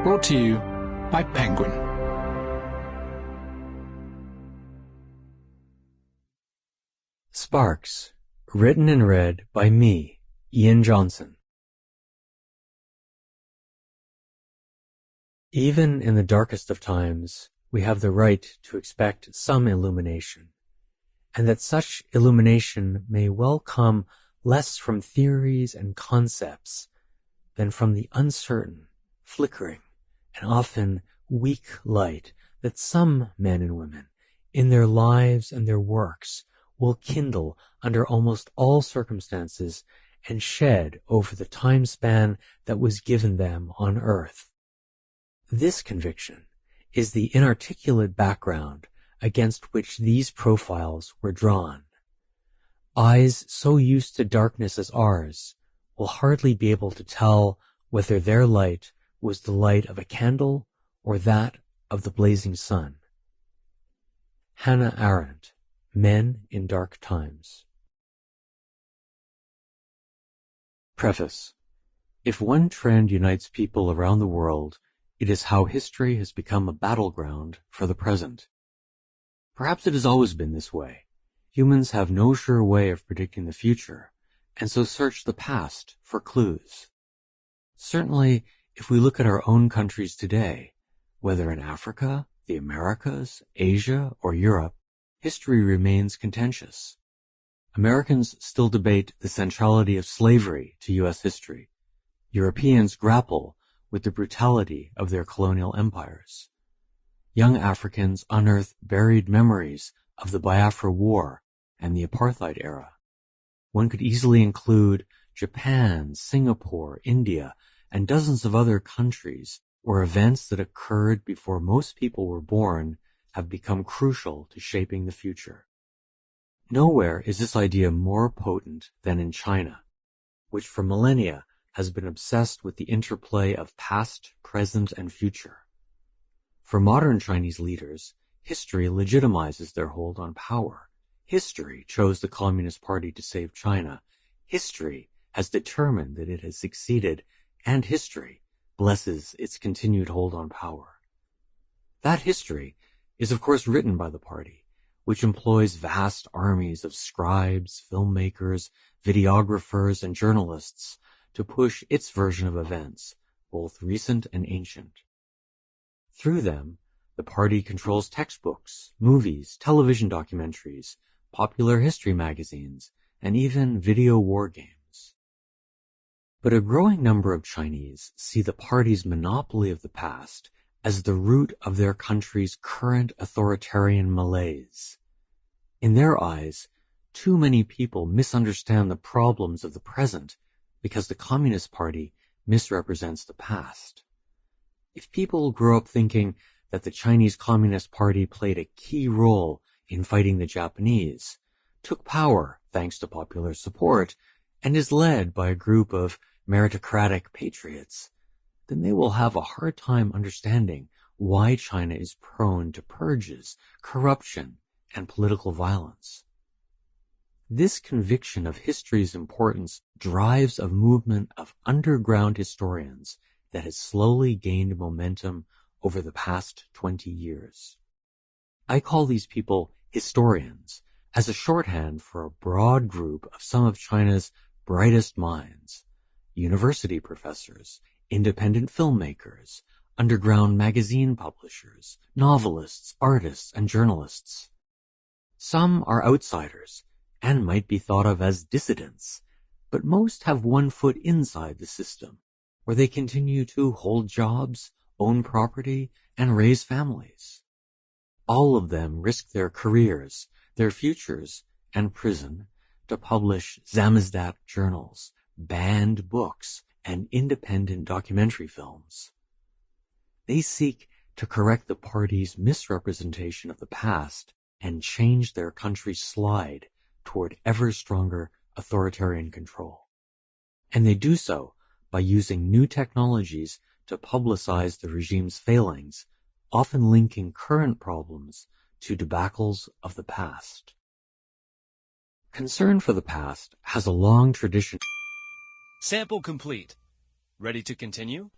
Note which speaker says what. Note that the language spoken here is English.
Speaker 1: Brought to you by Penguin.
Speaker 2: Sparks, written and read by me, Ian Johnson. Even in the darkest of times, we have the right to expect some illumination, and that such illumination may well come less from theories and concepts than from the uncertain, flickering, and often weak light that some men and women, in their lives and their works, will kindle under almost all circumstances and shed over the time span that was given them on earth. This conviction is the inarticulate background against which these profiles were drawn. Eyes so used to darkness as ours will hardly be able to tell whether their light was the light of a candle or that of the blazing sun. Hannah Arendt, Men in Dark Times. Preface. If one trend unites people around the world, it is how history has become a battleground for the present. Perhaps it has always been this way. Humans have no sure way of predicting the future, and so search the past for clues. Certainly, if we look at our own countries today, whether in Africa, the Americas, Asia, or Europe, history remains contentious. Americans still debate the centrality of slavery to U.S. history. Europeans grapple with the brutality of their colonial empires. Young Africans unearth buried memories of the Biafra War and the apartheid era. One could easily include Japan, Singapore, India, and dozens of other countries where events that occurred before most people were born have become crucial to shaping the future. Nowhere is this idea more potent than in China, which for millennia has been obsessed with the interplay of past, present, and future. For modern Chinese leaders, history legitimizes their hold on power. History chose the Communist Party to save China. History has determined that it has succeeded, and history blesses its continued hold on power. That history is of course written by the party, which employs vast armies of scribes, filmmakers, videographers, and journalists to push its version of events, both recent and ancient. Through them, the party controls textbooks, movies, television documentaries, popular history magazines, and even video war games. But a growing number of Chinese see the party's monopoly of the past as the root of their country's current authoritarian malaise. In their eyes, too many people misunderstand the problems of the present because the Communist Party misrepresents the past. If people grow up thinking that the Chinese Communist Party played a key role in fighting the Japanese, took power thanks to popular support, and is led by a group of meritocratic patriots, then they will have a hard time understanding why China is prone to purges, corruption, and political violence. This conviction of history's importance drives a movement of underground historians that has slowly gained momentum over the past 20 years. I call these people historians as a shorthand for a broad group of some of China's brightest minds: university professors, independent filmmakers, underground magazine publishers, novelists, artists, and journalists. Some are outsiders and might be thought of as dissidents, but most have one foot inside the system, where they continue to hold jobs, own property, and raise families. All of them risk their careers, their futures, and prison to publish samizdat journals, banned books, and independent documentary films. They seek to correct the party's misrepresentation of the past and change their country's slide toward ever stronger authoritarian control. And they do so by using new technologies to publicize the regime's failings, often linking current problems to debacles of the past. Concern for the past has a long tradition.
Speaker 3: Sample complete. Ready to continue?